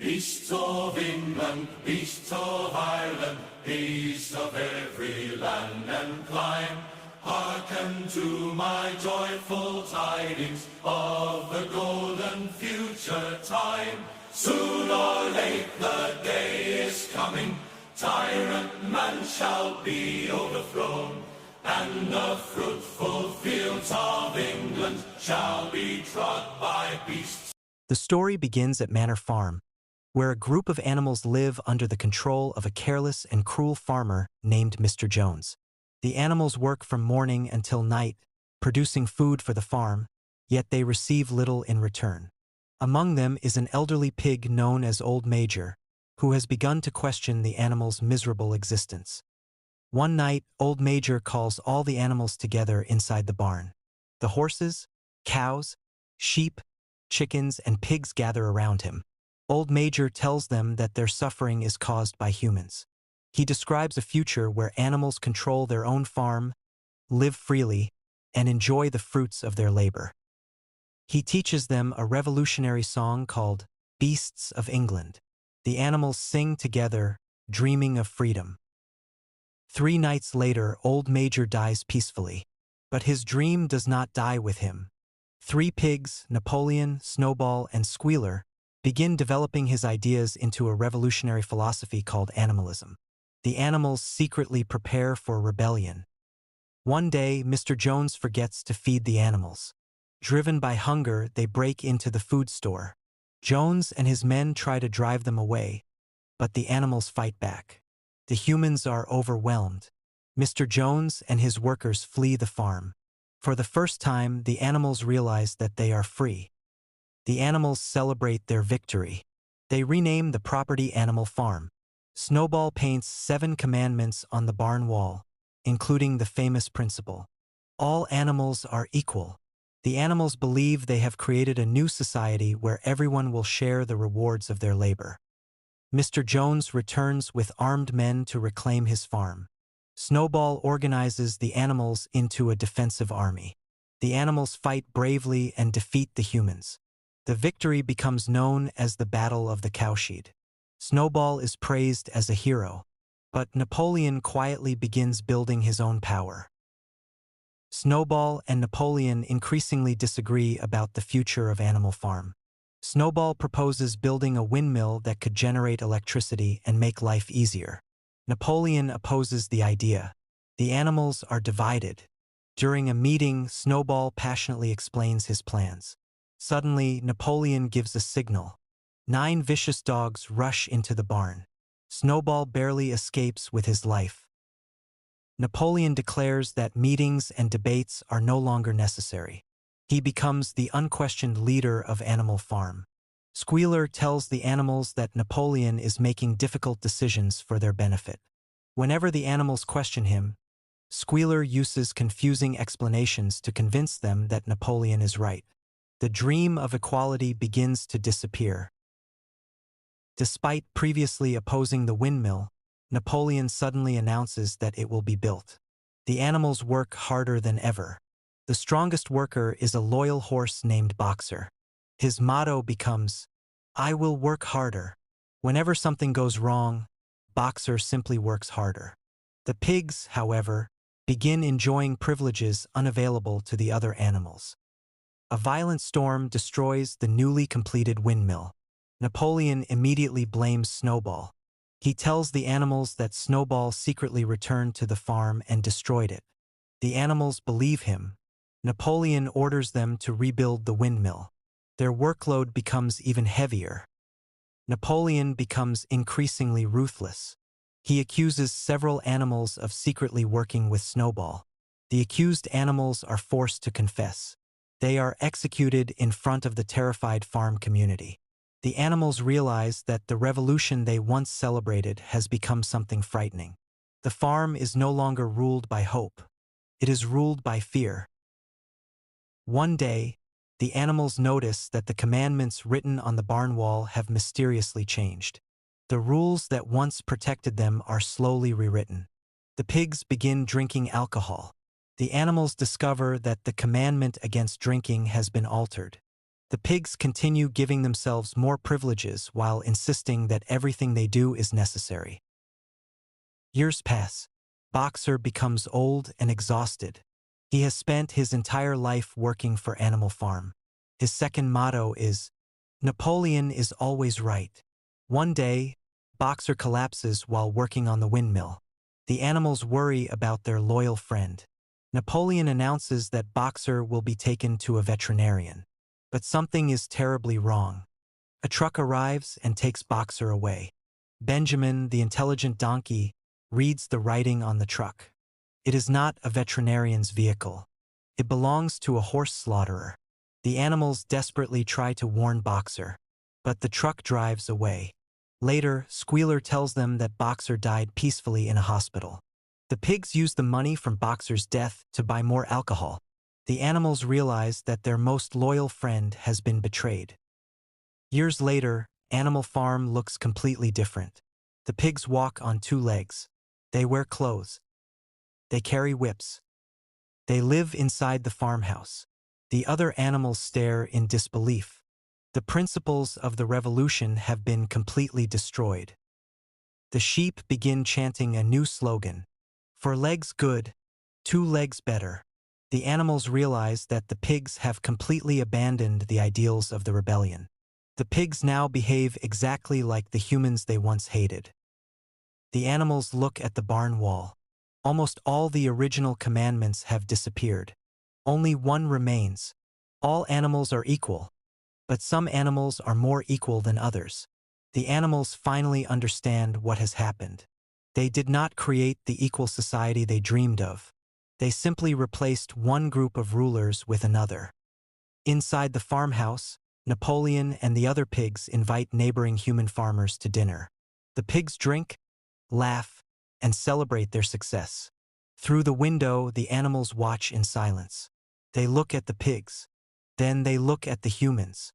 Beasts of England, beasts of Ireland, beasts of every land and clime, hearken to my joyful tidings of the golden future time. Soon or late the day is coming, tyrant man shall be overthrown, and the fruitful fields of England shall be trod by beasts. The story begins at Manor Farm, where a group of animals live under the control of a careless and cruel farmer named Mr. Jones. The animals work from morning until night, producing food for the farm, yet they receive little in return. Among them is an elderly pig known as Old Major, who has begun to question the animals' miserable existence. One night, Old Major calls all the animals together inside the barn. The horses, cows, sheep, chickens, and pigs gather around him. Old Major tells them that their suffering is caused by humans. He describes a future where animals control their own farm, live freely, and enjoy the fruits of their labor. He teaches them a revolutionary song called Beasts of England. The animals sing together, dreaming of freedom. 3 nights later, Old Major dies peacefully, but his dream does not die with him. 3 pigs, Napoleon, Snowball, and Squealer, begin developing his ideas into a revolutionary philosophy called animalism. The animals secretly prepare for rebellion. One day, Mr. Jones forgets to feed the animals. Driven by hunger, they break into the food store. Jones and his men try to drive them away, but the animals fight back. The humans are overwhelmed. Mr. Jones and his workers flee the farm. For the first time, the animals realize that they are free. The animals celebrate their victory. They rename the property Animal Farm. Snowball paints 7 commandments on the barn wall, including the famous principle: all animals are equal. The animals believe they have created a new society where everyone will share the rewards of their labor. Mr. Jones returns with armed men to reclaim his farm. Snowball organizes the animals into a defensive army. The animals fight bravely and defeat the humans. The victory becomes known as the Battle of the Cowshed. Snowball is praised as a hero, but Napoleon quietly begins building his own power. Snowball and Napoleon increasingly disagree about the future of Animal Farm. Snowball proposes building a windmill that could generate electricity and make life easier. Napoleon opposes the idea. The animals are divided. During a meeting, Snowball passionately explains his plans. Suddenly, Napoleon gives a signal. 9 vicious dogs rush into the barn. Snowball barely escapes with his life. Napoleon declares that meetings and debates are no longer necessary. He becomes the unquestioned leader of Animal Farm. Squealer tells the animals that Napoleon is making difficult decisions for their benefit. Whenever the animals question him, Squealer uses confusing explanations to convince them that Napoleon is right. The dream of equality begins to disappear. Despite previously opposing the windmill, Napoleon suddenly announces that it will be built. The animals work harder than ever. The strongest worker is a loyal horse named Boxer. His motto becomes, "I will work harder." Whenever something goes wrong, Boxer simply works harder. The pigs, however, begin enjoying privileges unavailable to the other animals. A violent storm destroys the newly completed windmill. Napoleon immediately blames Snowball. He tells the animals that Snowball secretly returned to the farm and destroyed it. The animals believe him. Napoleon orders them to rebuild the windmill. Their workload becomes even heavier. Napoleon becomes increasingly ruthless. He accuses several animals of secretly working with Snowball. The accused animals are forced to confess. They are executed in front of the terrified farm community. The animals realize that the revolution they once celebrated has become something frightening. The farm is no longer ruled by hope. It is ruled by fear. One day, the animals notice that the commandments written on the barn wall have mysteriously changed. The rules that once protected them are slowly rewritten. The pigs begin drinking alcohol. The animals discover that the commandment against drinking has been altered. The pigs continue giving themselves more privileges while insisting that everything they do is necessary. Years pass. Boxer becomes old and exhausted. He has spent his entire life working for Animal Farm. His second motto is, "Napoleon is always right." One day, Boxer collapses while working on the windmill. The animals worry about their loyal friend. Napoleon announces that Boxer will be taken to a veterinarian. But something is terribly wrong. A truck arrives and takes Boxer away. Benjamin, the intelligent donkey, reads the writing on the truck. It is not a veterinarian's vehicle. It belongs to a horse slaughterer. The animals desperately try to warn Boxer, but the truck drives away. Later, Squealer tells them that Boxer died peacefully in a hospital. The pigs use the money from Boxer's death to buy more alcohol. The animals realize that their most loyal friend has been betrayed. Years later, Animal Farm looks completely different. The pigs walk on two legs. They wear clothes. They carry whips. They live inside the farmhouse. The other animals stare in disbelief. The principles of the revolution have been completely destroyed. The sheep begin chanting a new slogan. For legs good, 2 legs better. The animals realize that the pigs have completely abandoned the ideals of the rebellion. The pigs now behave exactly like the humans they once hated. The animals look at the barn wall. Almost all the original commandments have disappeared. Only one remains. All animals are equal. But some animals are more equal than others. The animals finally understand what has happened. They did not create the equal society they dreamed of. They simply replaced one group of rulers with another. Inside the farmhouse, Napoleon and the other pigs invite neighboring human farmers to dinner. The pigs drink, laugh, and celebrate their success. Through the window, the animals watch in silence. They look at the pigs. Then they look at the humans.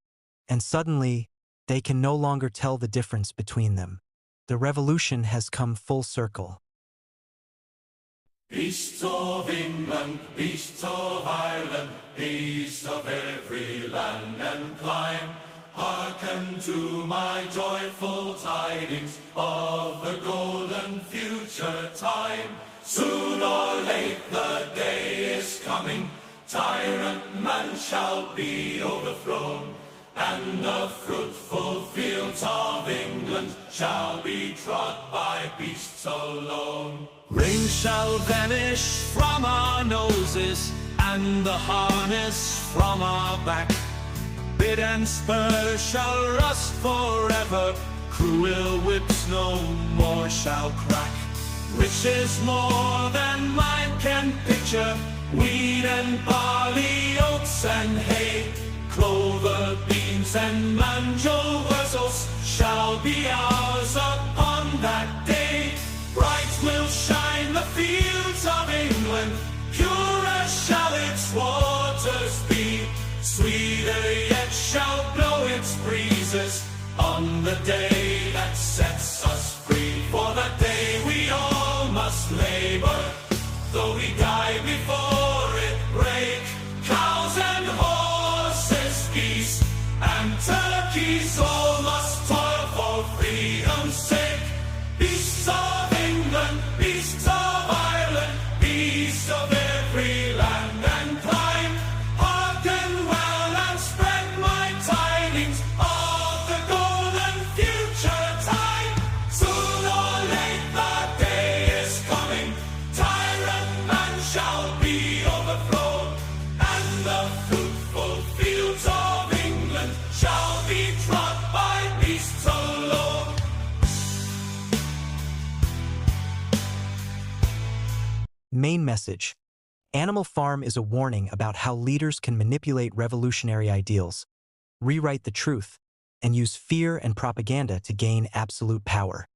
And suddenly, they can no longer tell the difference between them. The revolution has come full circle. Beasts of England, beasts of Ireland, beasts of every land and clime, hearken to my joyful tidings of the golden future time. Soon or late the day is coming, tyrant man shall be overthrown, and the fruitful fields of England shall be trod by beasts alone. Rain shall vanish from our noses, and the harness from our back. Bit and spur shall rust forever, cruel whips no more shall crack. Riches more than mind can picture, wheat and barley, oats and hay, clover, beans and manjo wurzels shall be ours upon that day. Bright will shine the fields of England, purer shall its waters be, sweeter yet shall blow its breezes on the day that sets us free. For that day we all must labor, though we die before it break. Cows and horses, geese and turkeys all must toil for freedom's sake. Beasts of England, beasts of Ireland, beasts of every land and clime, hearken well and spread my tidings of the golden future time. Soon or late the day is coming, tyrant man shall be overthrown, and the fruitful fields of England shall be trod by beasts alone. Main message. Animal Farm is a warning about how leaders can manipulate revolutionary ideals, rewrite the truth, and use fear and propaganda to gain absolute power.